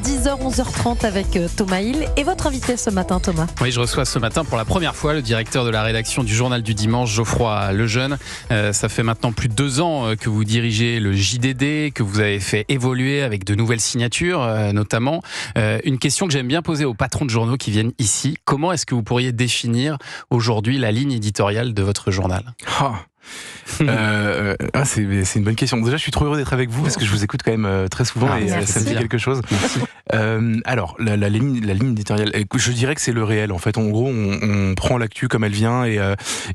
10h, 11h30 avec Thomas Hill. Et votre invité ce matin, Thomas? Oui, je reçois ce matin pour la première fois le directeur de la rédaction du Journal du Dimanche, Geoffroy Lejeune. Ça fait maintenant plus de 2 ans que vous dirigez le JDD, que vous avez fait évoluer avec de nouvelles signatures notamment. Une question que j'aime bien poser aux patrons de journaux qui viennent ici. Comment est-ce que vous pourriez définir aujourd'hui la ligne éditoriale de votre journal? C'est une bonne question. Déjà, je suis trop heureux d'être avec vous parce que je vous écoute quand même très souvent ça me dit quelque chose. Alors, la ligne éditoriale, je dirais que c'est le réel. En fait, en gros, on prend l'actu comme elle vient et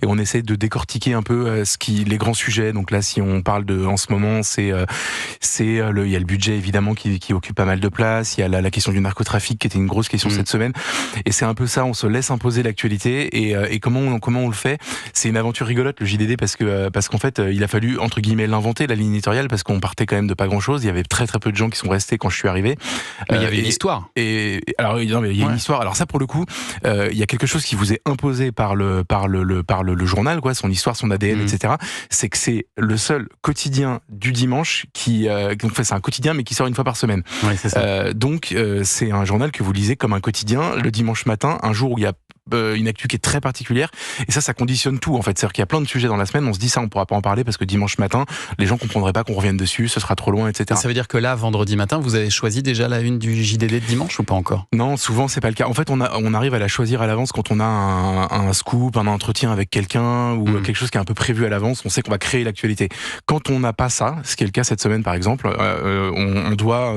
on essaie de décortiquer un peu les grands sujets. Donc là, si on parle en ce moment, il y a le budget évidemment qui occupe pas mal de place. Il y a la question du narcotrafic qui était une grosse question cette semaine. Et c'est un peu ça. On se laisse imposer l'actualité et comment on le fait. C'est une aventure rigolote le JDD parce qu'en fait, il a fallu entre guillemets l'inventer la ligne éditoriale parce qu'on partait quand même de pas grand chose. Il y avait très très peu de gens qui sont restés quand je suis arrivé. Mais il y avait une histoire. Alors il y a une histoire. Alors ça pour le coup, il y a quelque chose qui vous est imposé par le journal, quoi, son histoire, son ADN, etc. C'est que c'est le seul quotidien du dimanche c'est un quotidien mais qui sort une fois par semaine. Oui, c'est ça. Donc c'est un journal que vous lisez comme un quotidien le dimanche matin, un jour où il y a une actu qui est très particulière et ça conditionne tout en fait. C'est-à-dire qu'il y a plein de sujets dans la semaine, on se dit ça on pourra pas en parler parce que dimanche matin les gens comprendraient pas qu'on revienne dessus, ce sera trop loin, etc. Ça veut dire que là, vendredi matin, vous avez choisi déjà la une du JDD de dimanche ou pas encore? Non, souvent c'est pas le cas. En fait, on arrive à la choisir à l'avance quand on a un scoop, un entretien avec quelqu'un ou quelque chose qui est un peu prévu à l'avance. On sait qu'on va créer l'actualité. Quand on n'a pas ça, ce qui est le cas cette semaine par exemple, on doit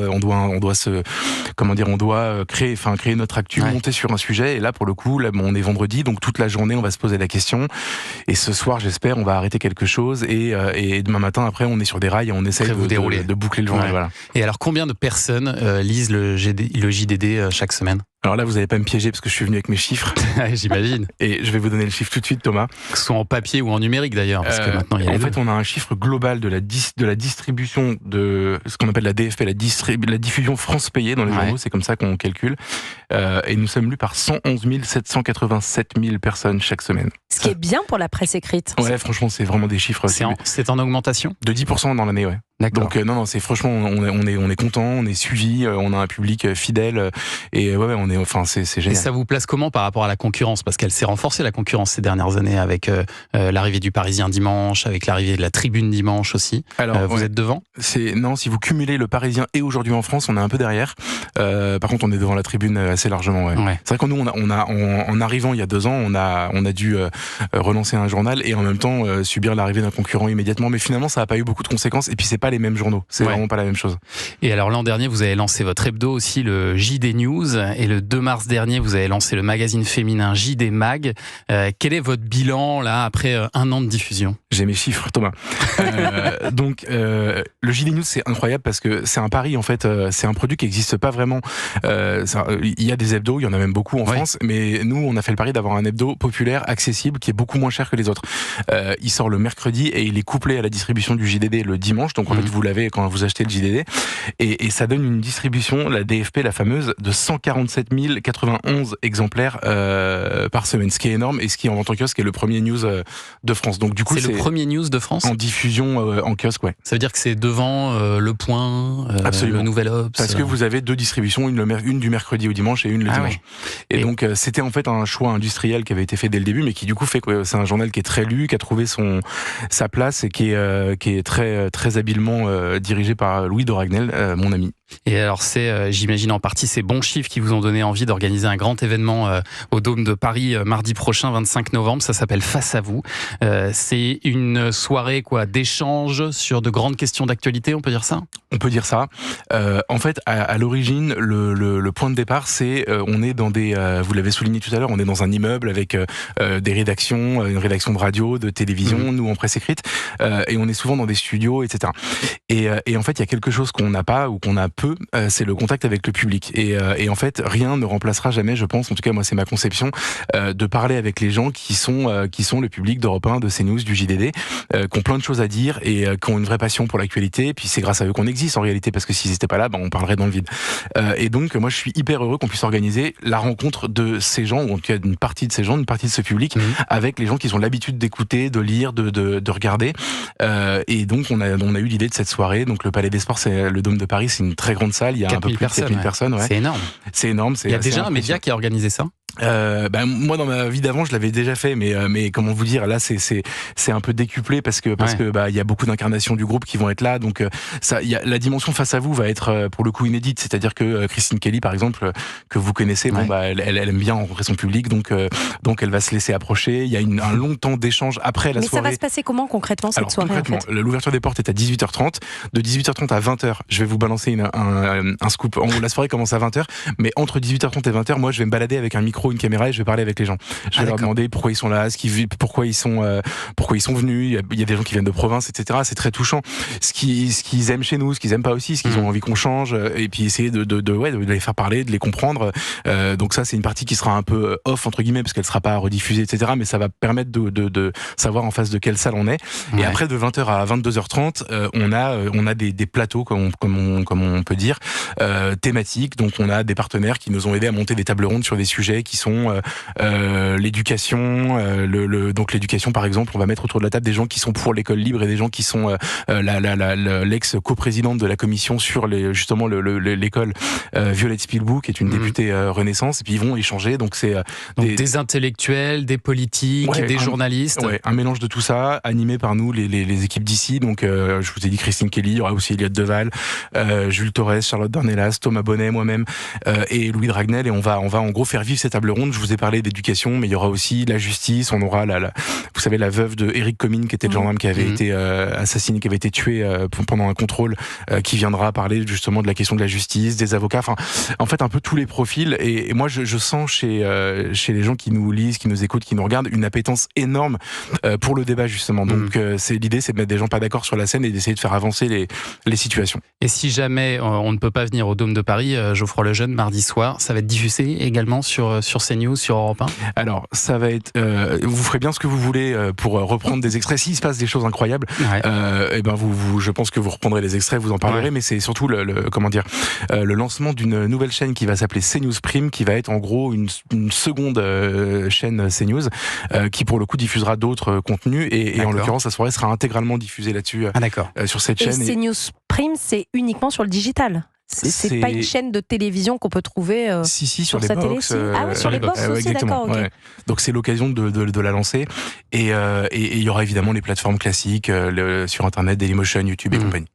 créer notre actu, monter sur un sujet. Et là, pour le coup, on est vendredi, donc toute la journée, on va se poser la question. Et ce soir, j'espère, on va arrêter quelque chose. Et demain matin, après, on est sur des rails et on essaie de boucler le journal. Ouais. Voilà. Et alors, combien de personnes lisent le JDD chaque semaine? Alors là, vous n'allez pas me piéger parce que je suis venu avec mes chiffres. J'imagine. Et je vais vous donner le chiffre tout de suite, Thomas. Que ce soit en papier ou en numérique d'ailleurs, parce que maintenant il y a les deux. On a un chiffre global de la distribution de ce qu'on appelle la DFP, la diffusion France payée dans les journaux, c'est comme ça qu'on calcule. Et nous sommes lus par 111 787 000 personnes chaque semaine. Ce qui est bien pour la presse écrite. Ouais, franchement, c'est vraiment des chiffres. C'est en augmentation de 10% dans l'année, ouais. D'accord. Donc non, c'est franchement, on est content, on est suivi, on a un public fidèle et c'est génial. Et ça vous place comment par rapport à la concurrence? Parce qu'elle s'est renforcée la concurrence ces dernières années avec l'arrivée du Parisien dimanche, avec l'arrivée de la Tribune dimanche aussi. Alors vous êtes devant? Non, si vous cumulez le Parisien et Aujourd'hui en France, on est un peu derrière. Par contre, on est devant la Tribune assez largement. Ouais. C'est vrai que nous, en arrivant il y a 2 ans, on a dû relancer un journal et en même temps subir l'arrivée d'un concurrent immédiatement. Mais finalement, ça n'a pas eu beaucoup de conséquences. Et puis c'est pas les mêmes journaux, c'est vraiment pas la même chose. Et alors l'an dernier, vous avez lancé votre hebdo aussi, le JD News, et le 2 mars dernier, vous avez lancé le magazine féminin JD Mag. Quel est votre bilan là après 1 an de diffusion? J'ai mes chiffres, Thomas. Donc le JD News, c'est incroyable parce que c'est un pari en fait. C'est un produit qui n'existe pas vraiment. Il y a des hebdos, il y en a même beaucoup en France, mais nous, on a fait le pari d'avoir un hebdo populaire, accessible, qui est beaucoup moins cher que les autres. Il sort le mercredi et il est couplé à la distribution du JDD le dimanche. Donc en fait, vous l'avez quand vous achetez le JDD. Et ça donne une distribution, la DFP, la fameuse, de 147 091 exemplaires par semaine. Ce qui est énorme et ce qui, en vente en kiosque, est le premier news de France. Donc du coup, c'est le premier news de France? En diffusion en kiosque, ouais. Ça veut dire que c'est devant Le Point, le Nouvel Obs. Parce que vous avez 2 distributions, une du mercredi au dimanche et une le dimanche. Ouais. Et donc c'était en fait un choix industriel qui avait été fait dès le début, mais qui du coup fait que c'est un journal qui est très lu, qui a trouvé sa place et qui est très très habilement dirigé par Louis de Ragnel, mon ami. Et alors j'imagine en partie ces bons chiffres qui vous ont donné envie d'organiser un grand événement au Dôme de Paris mardi prochain, 25 novembre. Ça s'appelle Face à vous. C'est une soirée d'échange sur de grandes questions d'actualité, on peut dire ça? On peut dire ça. En fait, à l'origine, le point de départ, c'est on est dans vous l'avez souligné tout à l'heure, on est dans un immeuble avec des rédactions, une rédaction de radio, de télévision, nous en presse écrite, et on est souvent dans des studios, etc. Et en fait, il y a quelque chose qu'on n'a pas ou qu'on a peu, c'est le contact avec le public. Et en fait, rien ne remplacera jamais, je pense, en tout cas moi c'est ma conception, de parler avec les gens qui sont le public d'Europe 1, de CNews, du JDD, qui ont plein de choses à dire et qui ont une vraie passion pour l'actualité. Et puis c'est grâce à eux qu'on existe en réalité, parce que s'ils n'étaient pas là, on parlerait dans le vide. Et donc moi je suis hyper heureux qu'on puisse organiser la rencontre de ces gens, ou en tout cas d'une partie de ces gens, d'une partie de ce public, avec les gens qui ont l'habitude d'écouter, de lire, de regarder. Et donc on a eu l'idée l'idée de cette soirée. Donc le Palais des Sports, c'est le Dôme de Paris, c'est une très grande salle. Il y a un peu plus de 4000 personnes. Ouais. C'est énorme. C'est énorme. Il y a déjà un média qui a organisé ça. Moi dans ma vie d'avant je l'avais déjà fait, mais comment vous dire, là c'est un peu décuplé parce que il y a beaucoup d'incarnations du groupe qui vont être là, donc ça, il y a la dimension face à vous va être pour le coup inédite, c'est-à-dire que Christine Kelly par exemple, que vous connaissez, elle aime bien rencontrer son public, donc elle va se laisser approcher. Il y a un long temps d'échange après la soirée. Mais ça va se passer comment concrètement cette soirée? Concrètement, en fait, l'ouverture des portes est à 18h30. De 18h30 à 20h, je vais vous balancer un scoop. La soirée commence à 20h, mais entre 18h30 et 20h, moi je vais me balader avec un micro, une caméra, et je vais parler avec les gens. Je vais leur demander pourquoi ils sont là, pourquoi ils sont venus. Il y a des gens qui viennent de province, etc. C'est très touchant. Ce qu'ils aiment chez nous, ce qu'ils aiment pas aussi, ce qu'ils ont envie qu'on change, et puis essayer de les faire parler, de les comprendre. Donc ça, c'est une partie qui sera un peu off entre guillemets parce qu'elle sera pas rediffusée, etc. Mais ça va permettre de savoir en face de quelle salle on est. Et après, de 20h à 22h30, on a des plateaux, comme on peut dire, thématiques. Donc on a des partenaires qui nous ont aidés à monter des tables rondes sur des sujets qui sont l'éducation, donc l'éducation par exemple, on va mettre autour de la table des gens qui sont pour l'école libre et des gens qui sont l'ex-coprésidente de la commission sur justement l'école, Violette Spielboug, qui est une députée Renaissance, et puis ils vont échanger. Donc c'est des intellectuels, des politiques, des journalistes. Un mélange de tout ça, animé par nous, les équipes d'ici. Donc je vous ai dit Christine Kelly, il y aura aussi Eliott Deval, Jules Torres, Charlotte Dornelas, Thomas Bonnet, moi-même, et Louis Dragnel, et on va en gros faire vivre ces tables rondes. Je vous ai parlé d'éducation, mais il y aura aussi la justice. On aura vous savez, la veuve de Éric Comines, qui était le gendarme qui avait été assassiné, qui avait été tué pendant un contrôle, qui viendra parler justement de la question de la justice, des avocats. Enfin, en fait, un peu tous les profils. Et moi, je sens chez les gens qui nous lisent, qui nous écoutent, qui nous regardent, une appétence énorme pour le débat justement. Donc, l'idée, c'est de mettre des gens pas d'accord sur la scène et d'essayer de faire avancer les situations. Et si jamais on ne peut pas venir au Dôme de Paris, Geoffroy Lejeune, mardi soir, ça va être diffusé également sur CNews, sur Europe 1? Alors, ça va être... vous ferez bien ce que vous voulez pour reprendre des extraits. S'il se passe des choses incroyables, je pense que vous reprendrez les extraits, vous en parlerez, mais c'est surtout le lancement d'une nouvelle chaîne qui va s'appeler CNews Prime, qui va être en gros une seconde chaîne CNews, qui pour le coup diffusera d'autres contenus, et en l'occurrence, la soirée sera intégralement diffusée là-dessus, sur cette chaîne. Et CNews Prime, c'est uniquement sur le digital? C'est pas une chaîne de télévision qu'on peut trouver sur les box. Sur les box aussi, exactement. D'accord. Okay. Ouais. Donc c'est l'occasion de la lancer. Et il y aura évidemment les plateformes classiques sur Internet, Dailymotion, YouTube et compagnie.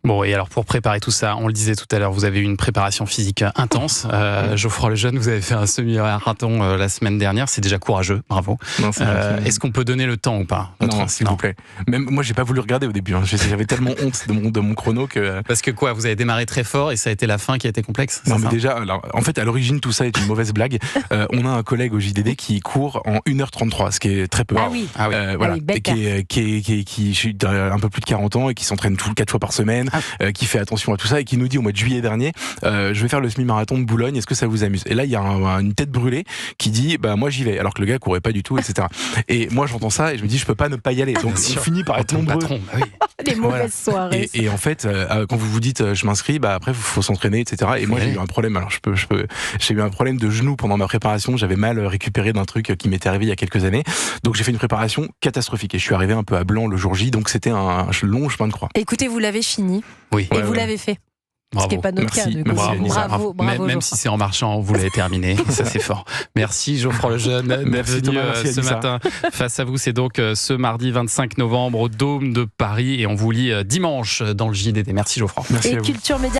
Bon, et alors pour préparer tout ça, on le disait tout à l'heure, vous avez eu une préparation physique intense. Geoffroy Lejeune, vous avez fait un semi-marathon la semaine dernière, c'est déjà courageux, bravo. Non, est-ce qu'on peut donner le temps ou pas? Non, s'il vous plaît. Même moi, j'ai pas voulu regarder au début. J'avais tellement honte de mon chrono que... Parce que quoi, vous avez démarré très fort et ça a été la fin qui a été complexe? Non, mais déjà, alors, en fait, à l'origine, tout ça est une mauvaise blague. On a un collègue au JDD qui court en 1h33, ce qui est très peu. Ah oui. Voilà. Et qui a un peu plus de 40 ans et qui s'entraîne 4 fois par semaine. Qui fait attention à tout ça et qui nous dit au mois de juillet dernier, je vais faire le semi-marathon de Boulogne, est-ce que ça vous amuse? Et là il y a une tête brûlée qui dit moi j'y vais, alors que le gars courait pas du tout, etc. Et moi j'entends ça et je me dis je peux pas ne pas y aller, donc on finit par être nombreux. Les mauvaises soirées. Et en fait quand vous vous dites je m'inscris, après il faut s'entraîner, etc. Et moi j'ai eu un problème, alors j'ai eu un problème de genou pendant ma préparation, j'avais mal récupéré d'un truc qui m'était arrivé il y a quelques années, donc j'ai fait une préparation catastrophique et je suis arrivé un peu à blanc le jour J, donc c'était un long chemin de croix. Écoutez, vous l'avez fini. Oui. Et vous l'avez fait. Bravo. Ce qui n'est pas notre cas. Bravo. Même si c'est en marchant, vous l'avez terminé. Ça, c'est fort. Merci, Geoffroy Lejeune, d'être venu ce matin face à vous. C'est donc ce mardi 25 novembre au Dôme de Paris. Et on vous lit dimanche dans le JDD. Merci, Geoffroy. Merci et à vous. Culture Média.